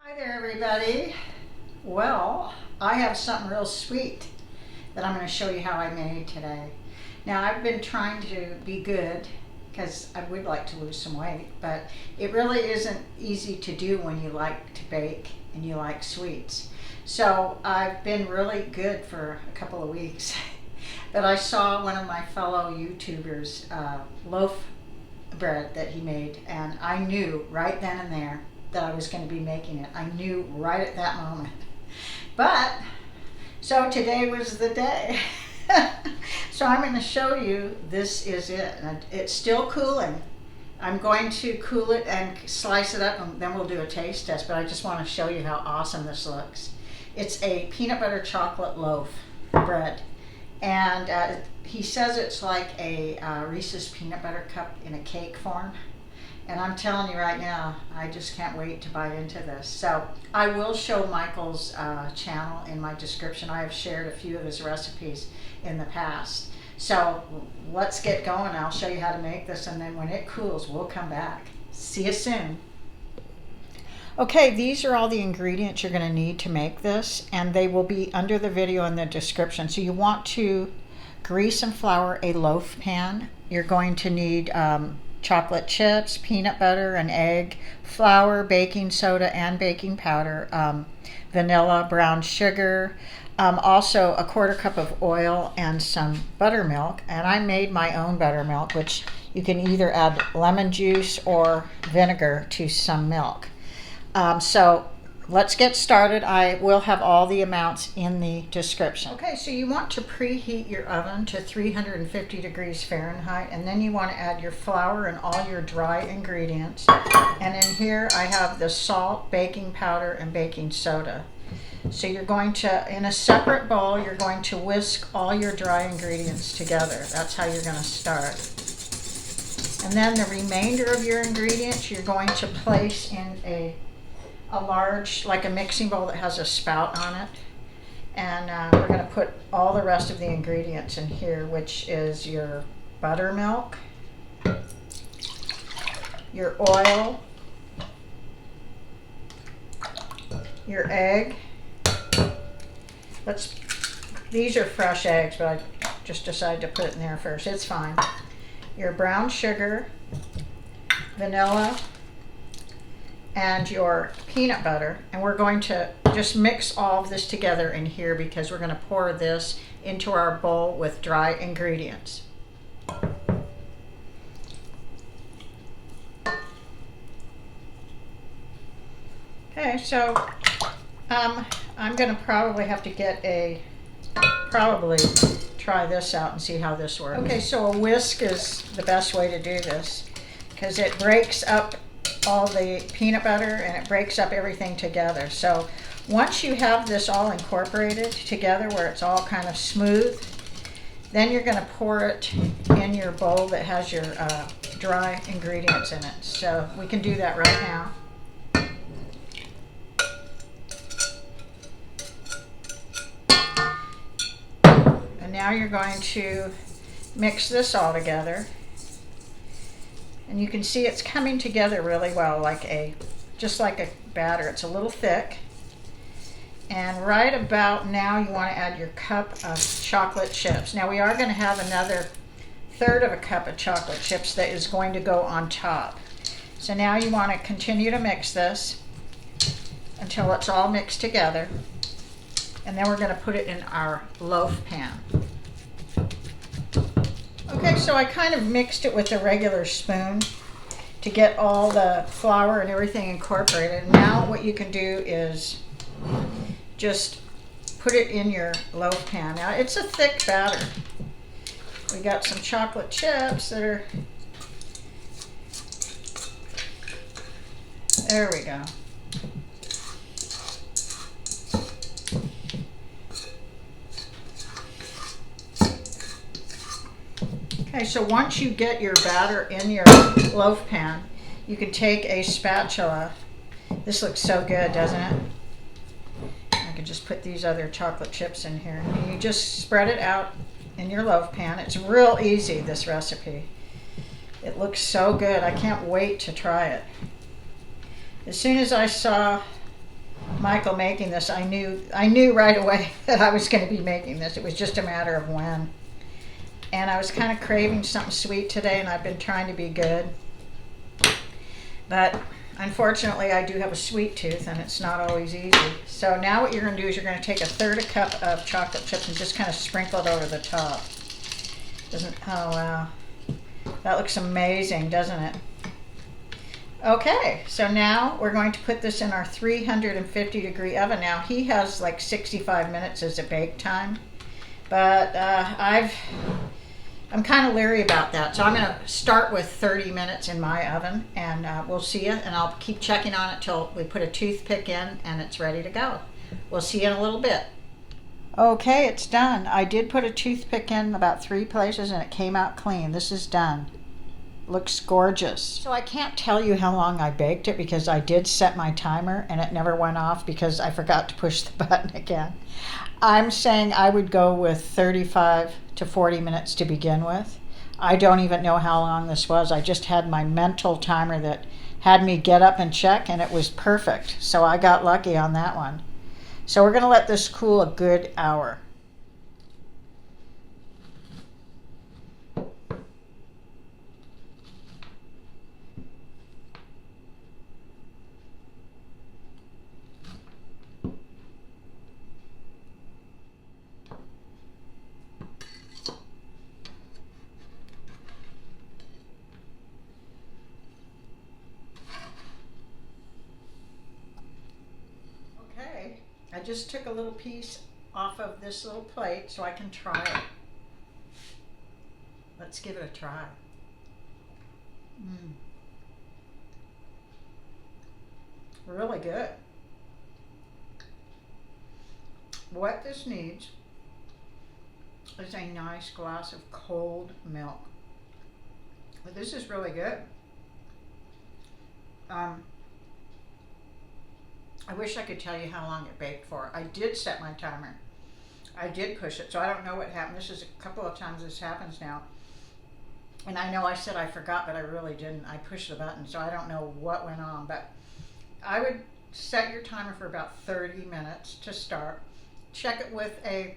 Hi there, everybody. Well, I have something real sweet that I'm going to show you how I made today. Now, I've been trying to be good because I would like to lose some weight, but it really isn't easy to do when you like to bake and you like sweets. So I've been really good for a couple of weeks, but I saw one of my fellow YouTubers, Loaf bread that he made, and I knew right then and there that I was going to be making it. I knew right at that moment. But, so today was the day. So I'm going to show you, this is it. And it's still cooling. I'm going to cool it and slice it up, and then we'll do a taste test, but I just want to show you how awesome this looks. It's a peanut butter chocolate loaf bread. And he says it's like a Reese's peanut butter cup in a cake form. And I'm telling you right now, I just can't wait to bite into this. So I will show Michael's channel in my description. I have shared a few of his recipes in the past. So let's get going. I'll show you how to make this, and then when it cools, we'll come back. See you soon. Okay, these are all the ingredients you're going to need to make this, and they will be under the video in the description. So you want to grease and flour a loaf pan. You're going to need chocolate chips, peanut butter, an egg, flour, baking soda and baking powder, vanilla, brown sugar, also a 1/4 cup of oil and some buttermilk. And I made my own buttermilk, which you can either add lemon juice or vinegar to some milk. So let's get started. I will have all the amounts in the description. Okay, so you want to preheat your oven to 350 degrees Fahrenheit, and then you want to add your flour and all your dry ingredients. And in here I have the salt, baking powder, and baking soda. So you're going to, in a separate bowl, you're going to whisk all your dry ingredients together. That's how you're going to start. And then the remainder of your ingredients you're going to place in a large, like a mixing bowl that has a spout on it. And we're going to put all the rest of the ingredients in here, which is your buttermilk, your oil, your egg. These are fresh eggs, but I just decided to put it in there first. It's fine. Your brown sugar, vanilla, and your peanut butter. And we're going to just mix all of this together in here because we're going to pour this into our bowl with dry ingredients. Okay, so I'm going to probably have to get try this out and see how this works. Okay, so a whisk is the best way to do this because it breaks up all the peanut butter and it breaks up everything together. So once you have this all incorporated together where it's all kind of smooth, then you're going to pour it in your bowl that has your dry ingredients in it. So we can do that right now. And now you're going to mix this all together. And you can see it's coming together really well, just like a batter. It's a little thick. And right about now you want to add your cup of chocolate chips. Now we are going to have another 1/3 of a cup of chocolate chips that is going to go on top. So now you want to continue to mix this until it's all mixed together. And then we're going to put it in our loaf pan. Okay, so I kind of mixed it with a regular spoon to get all the flour and everything incorporated. Now what you can do is just put it in your loaf pan. Now it's a thick batter. We got some chocolate chips that are, there we go. Okay, so once you get your batter in your loaf pan, you can take a spatula. This looks so good, doesn't it? I can just put these other chocolate chips in here. And you just spread it out in your loaf pan. It's real easy, this recipe. It looks so good. I can't wait to try it. As soon as I saw Michael making this, I knew right away that I was going to be making this. It was just a matter of when. And I was kind of craving something sweet today, and I've been trying to be good. But unfortunately, I do have a sweet tooth, and it's not always easy. So now what you're going to do is you're going to take 1/3 cup of chocolate chips and just kind of sprinkle it over the top. Oh wow. That looks amazing, doesn't it? Okay, so now we're going to put this in our 350-degree oven. Now he has like 65 minutes as a bake time, but I'm kind of leery about that. So I'm going to start with 30 minutes in my oven, and we'll see it, and I'll keep checking on it till we put a toothpick in and it's ready to go. We'll see you in a little bit. Okay, it's done. I did put a toothpick in about 3 places and it came out clean. This is done. Looks gorgeous. So I can't tell you how long I baked it because I did set my timer and it never went off because I forgot to push the button again. I'm saying I would go with 35 to 40 minutes to begin with. I don't even know how long this was. I just had my mental timer that had me get up and check, and it was perfect. So I got lucky on that one. So we're going to let this cool a good hour. I just took a little piece off of this little plate so I can try it. Let's give it a try. Really good. What this needs is a nice glass of cold milk. But this is really good. I wish I could tell you how long it baked for. I did set my timer. I did push it, so I don't know what happened. This is a couple of times this happens now. And I know I said I forgot, but I really didn't. I pushed the button, so I don't know what went on. But I would set your timer for about 30 minutes to start. Check it with a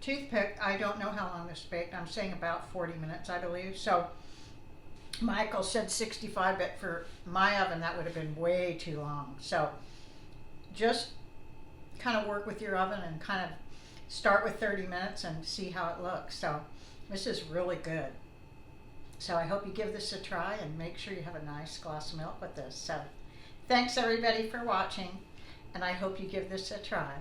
toothpick. I don't know how long this baked. I'm saying about 40 minutes, I believe. So Michael said 65, but for my oven, that would have been way too long. So just kind of work with your oven and kind of start with 30 minutes and see how it looks. So this is really good. So I hope you give this a try and make sure you have a nice glass of milk with this. So thanks everybody for watching, and I hope you give this a try.